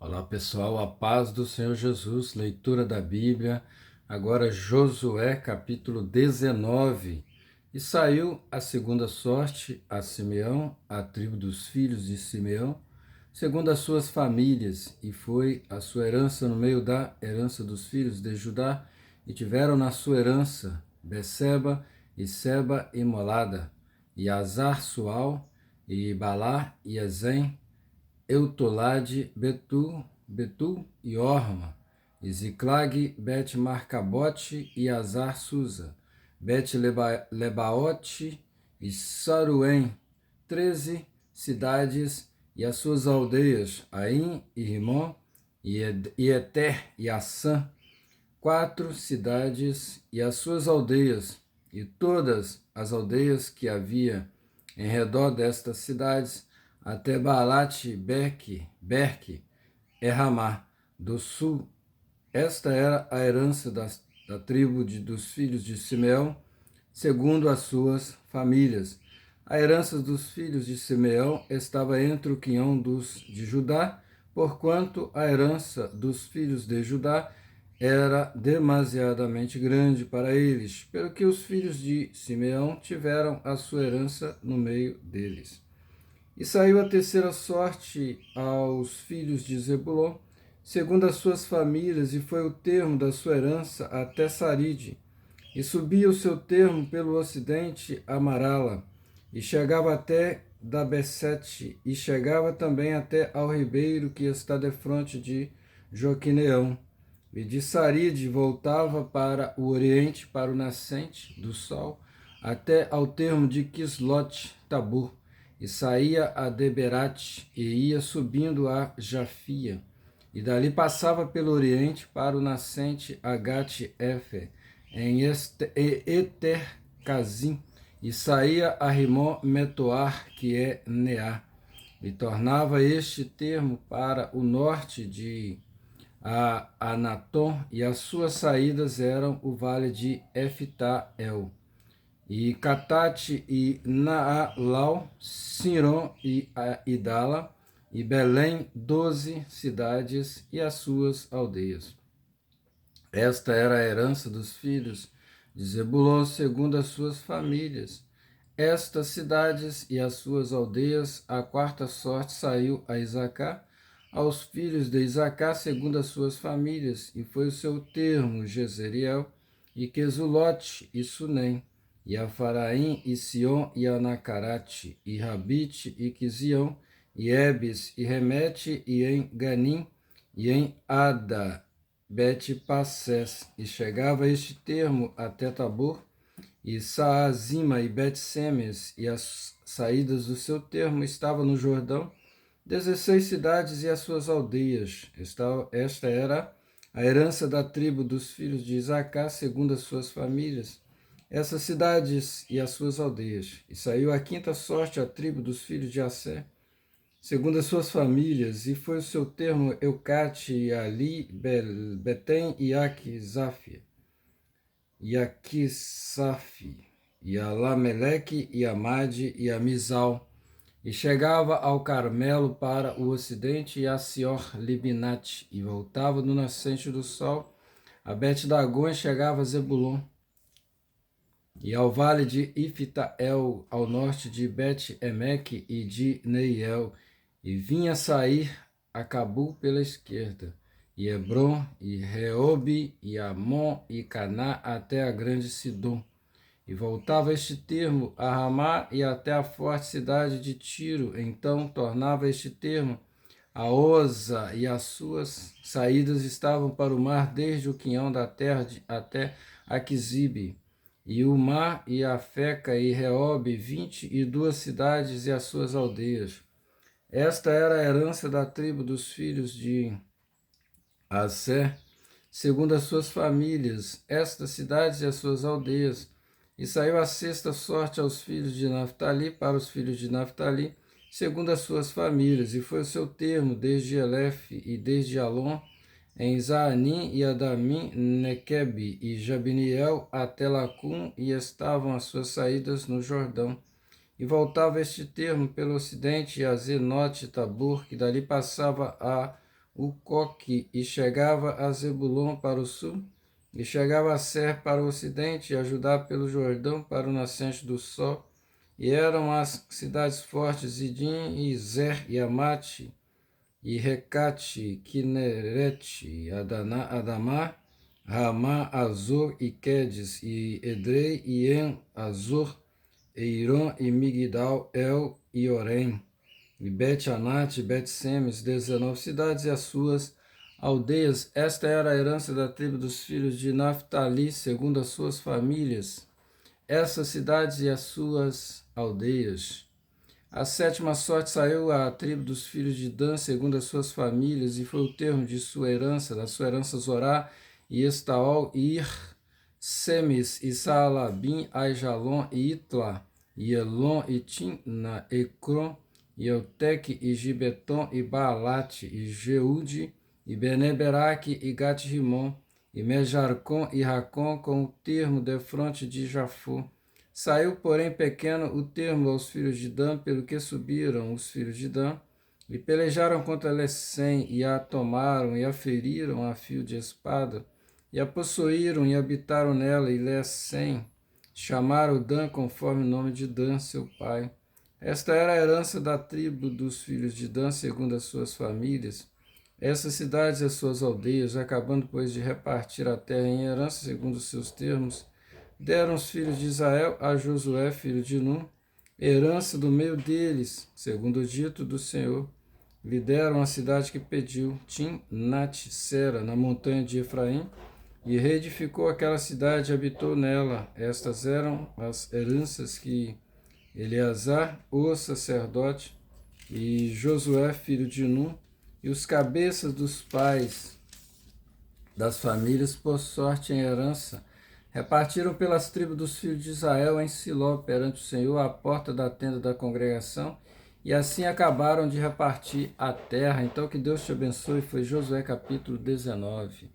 Olá pessoal, a paz do Senhor Jesus, leitura da Bíblia, agora Josué capítulo 19. E saiu a segunda sorte a Simeão, a tribo dos filhos de Simeão, segundo as suas famílias, e foi a sua herança no meio da herança dos filhos de Judá, e tiveram na sua herança Beceba e Seba e Molada, e Azar Sual, e Balá e Ezem, Eutolade, Betul e Orma, e Ziclag, Bet-Marcabote e Azar-Susa, Bet-Lebaote e Saruém, 13 cidades e as suas aldeias, Aim e Rimon, e Eter e Assã, 4 cidades e as suas aldeias, e todas as aldeias que havia em redor destas cidades, até Baalat Berque, Erramá, do sul. Esta era a herança da tribo dos filhos de Simeão, segundo as suas famílias. A herança dos filhos de Simeão estava entre o quinhão dos de Judá, porquanto a herança dos filhos de Judá era demasiadamente grande para eles, pelo que os filhos de Simeão tiveram a sua herança no meio deles. E saiu a terceira sorte aos filhos de Zebulon, segundo as suas famílias, e foi o termo da sua herança até Saride. E subia o seu termo pelo ocidente a Marala, e chegava até Dabesete, e chegava também até ao ribeiro que está defronte de Joquineão. E de Saride voltava para o oriente, para o nascente do sol, até ao termo de Quislote Tabur, e saía a Deberate, e ia subindo a Jafia, e dali passava pelo oriente para o nascente a Gat-Efer, em Eter-Cazim, e saía a Rimon Metoar, que é Neá, e tornava este termo para o norte de Anatom, e as suas saídas eram o vale de Eftael, e Catate e Naalau, Siron e Idala, e Belém, 12 cidades e as suas aldeias. Esta era a herança dos filhos de Zebulon segundo as suas famílias. Estas cidades e as suas aldeias, a quarta sorte saiu a Isacar, aos filhos de Isacar segundo as suas famílias, e foi o seu termo Jezreel, e Quesulote, e Sunem, e Afaraim, e Sion, e Anacarate, e Rabite, e Quizion, e Ebes, e Remete, e em Ganim, e em Ada, Bet-Passés, e chegava este termo até Tabor, e Saazima e Bet-Semes, e as saídas do seu termo estavam no Jordão, 16 cidades e as suas aldeias. Esta era a herança da tribo dos filhos de Isacar, segundo as suas famílias, essas cidades e as suas aldeias. E saiu a quinta sorte à tribo dos filhos de Assé, segundo as suas famílias, e foi o seu termo Eucate, Ali, Betem e Aquisaf, e Alameleque, e Amade, e Amizal, e chegava ao Carmelo para o ocidente, e a Sior-Libinate, e voltava no nascente do sol, a Bet-Dagon, e chegava a Zebulon, e ao vale de Iftael, ao norte de Bet-Emeque e de Neiel, e vinha sair a Cabul pela esquerda, e Hebron, e Reobe, e Amon, e Caná, até a grande Sidom. E voltava este termo a Ramá e até a forte cidade de Tiro. Então tornava este termo a Oza, e as suas saídas estavam para o mar desde o quinhão da terra até Aquisibe. E o mar e a Feca e Reobe, 22 cidades e as suas aldeias. Esta era a herança da tribo dos filhos de Assé, segundo as suas famílias, estas cidades e as suas aldeias. E saiu a sexta sorte aos filhos de Naphtali, para os filhos de Naphtali, segundo as suas famílias, e foi o seu termo desde Elef e desde Alon, em Zaanim e Adamim, Nequebe e Jabniel até Lacum, e estavam as suas saídas no Jordão. E voltava este termo pelo ocidente a Zenote Tabor, que dali passava a o Coque, e chegava a Zebulon para o sul, e chegava a Ser para o ocidente, e a Judá pelo Jordão para o nascente do sol, e eram as cidades fortes Zidim, e Zer, e Amate, e Recate, Kinerete, Adamá, Ramá, Azor, e Quedes, e Edrei, e En, Azor, e Irã, e Migdal, El, e Orém, e Bet-Anate, Bet-Semes, 19 cidades e as suas aldeias. Esta era a herança da tribo dos filhos de Naphtali, segundo as suas famílias. Essas cidades e as suas aldeias. A sétima sorte saiu à tribo dos filhos de Dan, segundo as suas famílias, e foi o termo de sua herança, da sua herança Zorá, e Estaol, e Ir, Semes, e Saalabim, Aijalon, e Itla, e Elon, e Timna, Ecrom, e Eutec, e Gibeton, e Baalate, e Jeude, e Beneberaque, e Gat-Rimon, e Mejarcom, e Racom, com o termo defronte de Jafô. Saiu, porém, pequeno o termo aos filhos de Dan, pelo que subiram os filhos de Dan, e pelejaram contra Lesem, e a tomaram, e a feriram a fio de espada, e a possuíram, e habitaram nela, e Lesem chamaram Dan conforme o nome de Dan, seu pai. Esta era a herança da tribo dos filhos de Dan, segundo as suas famílias. Essas cidades e as suas aldeias, acabando, pois, de repartir a terra em herança segundo os seus termos, deram os filhos de Israel a Josué, filho de Nun, herança do meio deles, segundo o dito do Senhor. Lhe deram a cidade que pediu, Timnat-Sera, na montanha de Efraim, e reedificou aquela cidade e habitou nela. Estas eram as heranças que Eleazar, o sacerdote, e Josué, filho de Nun, e os cabeças dos pais das famílias, por sorte em herança, repartiram pelas tribos dos filhos de Israel em Siló, perante o Senhor, à porta da tenda da congregação, e assim acabaram de repartir a terra. Então que Deus te abençoe. Foi Josué capítulo 19.